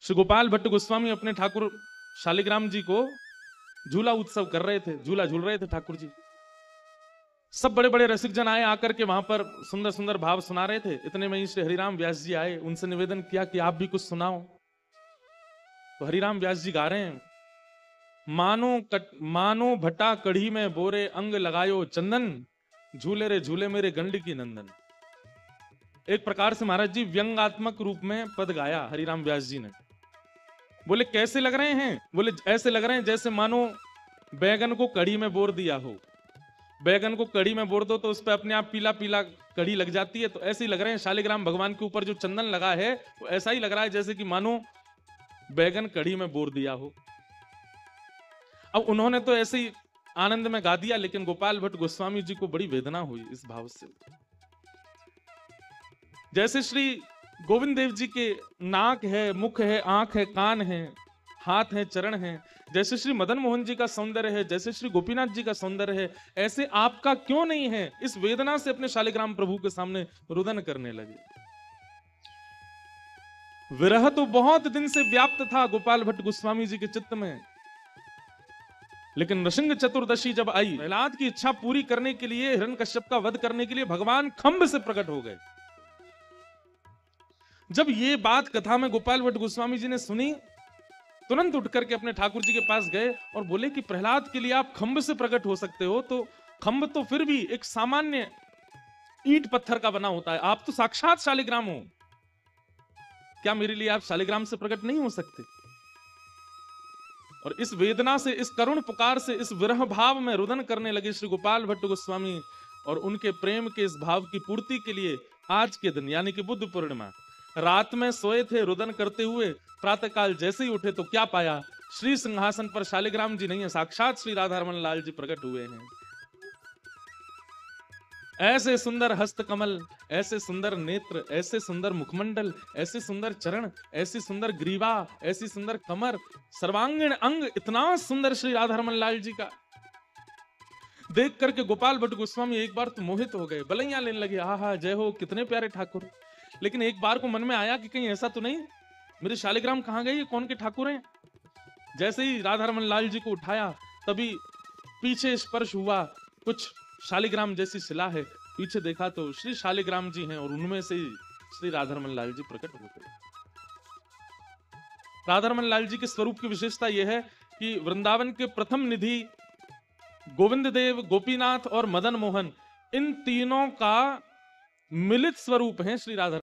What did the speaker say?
श्री गोपाल भट्ट गोस्वामी अपने ठाकुर शालिग्राम जी को झूला उत्सव कर रहे थे, झूला झूल रहे थे ठाकुर जी। सब बड़े बड़े रसिक जन आए, आकर के वहां पर सुंदर सुंदर भाव सुना रहे थे। इतने में ही श्री हरिराम व्यास जी आए, उनसे निवेदन किया कि आप भी कुछ सुनाओ। तो हरिराम व्यास जी गा रहे हैं, मानो भट्टा कढ़ी में बोरे, अंग लगायो चंदन, झूले रे झूले मेरे गंड की नंदन। एक प्रकार से महाराज जी व्यंगात्मक रूप में पद गाया हरिराम व्यास जी ने। बोले कैसे लग रहे हैं? बोले ऐसे लग रहे हैं जैसे मानो बैगन को कढ़ी में बोर दिया हो। बैगन को कढ़ी में बोर दो तो उस पर अपने आप पीला पीला कढ़ी लग जाती है, तो ऐसे ही लग रहे हैं शालिग्राम भगवान के ऊपर जो चंदन लगा है, तो ऐसा ही लग रहा है जैसे कि मानो बैगन कढ़ी में बोर दिया हो। अब उन्होंने तो ऐसे ही आनंद में गा दिया, लेकिन गोपाल भट्ट गोस्वामी जी को बड़ी वेदना हुई इस भाव से। जैसे श्री गोविंद देव जी के नाक है, मुख है, आंख है, कान है, हाथ है, चरण है, जैसे श्री मदन मोहन जी का सौंदर्य है, जैसे श्री गोपीनाथ जी का सौंदर्य है, ऐसे आपका क्यों नहीं है? इस वेदना से अपने शालिग्राम प्रभु के सामने रुदन करने लगे। विरह तो बहुत दिन से व्याप्त था गोपाल भट्ट गोस्वामी जी के चित्त में, लेकिन नृसिंह चतुर्दशी जब आई, प्रहलाद की इच्छा पूरी करने के लिए, हिरण्यकश्यप का वध करने के लिए भगवान खंभ से प्रकट हो गए। जब ये बात कथा में गोपाल भट्ट गोस्वामी जी ने सुनी, तुरंत उठ करके अपने ठाकुर जी के पास गए और बोले कि प्रहलाद के लिए आप खंभ से प्रकट हो सकते हो, तो खंभ तो फिर भी एक सामान्य ईंट पत्थर का बना होता है, आप तो साक्षात शालिग्राम हो, क्या मेरे लिए आप शालिग्राम से प्रकट नहीं हो सकते? और इस वेदना से, इस करुण पुकार से, इस विरह भाव में रुदन करने लगे श्री गोपाल भट्ट गोस्वामी। और उनके प्रेम के इस भाव की पूर्ति के लिए आज के दिन यानी कि बुद्ध पूर्णिमा, रात में सोए थे रुदन करते हुए, प्रातःकाल जैसे ही उठे तो क्या पाया? श्री सिंहासन पर शालिग्राम जी नहीं है, साक्षात श्री राधारमण लाल जी प्रकट हुए हैं। ऐसे सुंदर हस्त कमल, ऐसे सुंदर नेत्र, ऐसे सुंदर मुखमंडल, ऐसे सुंदर चरण, ऐसी सुंदर ग्रीवा, ऐसी सुंदर कमर, सर्वांगीण अंग, इतना सुंदर श्री राधारमण लाल जी का देख करके गोपाल भट्ट गोस्वामी एक बार तो मोहित हो गए, बलैया लेने लगे, आहा जय हो, कितने प्यारे ठाकुर। लेकिन एक बार को मन में आया कि कहीं ऐसा तो नहीं मेरे शालिग्राम कहां गए, ये कौन के ठाकुर हैं? जैसे ही राधारमण लाल जी को उठाया, तभी पीछे स्पर्श हुआ, कुछ शालिग्राम जैसी शिला है, पीछे देखा तो श्री शालिग्राम जी हैं और उनमें से श्री राधारमण लाल जी प्रकट हो गए। राधारमण लाल जी के स्वरूप की विशेषता यह है कि वृंदावन के प्रथम निधि गोविंद देव, गोपीनाथ और मदन मोहन, इन तीनों का मिलित स्वरूप है श्री राधा।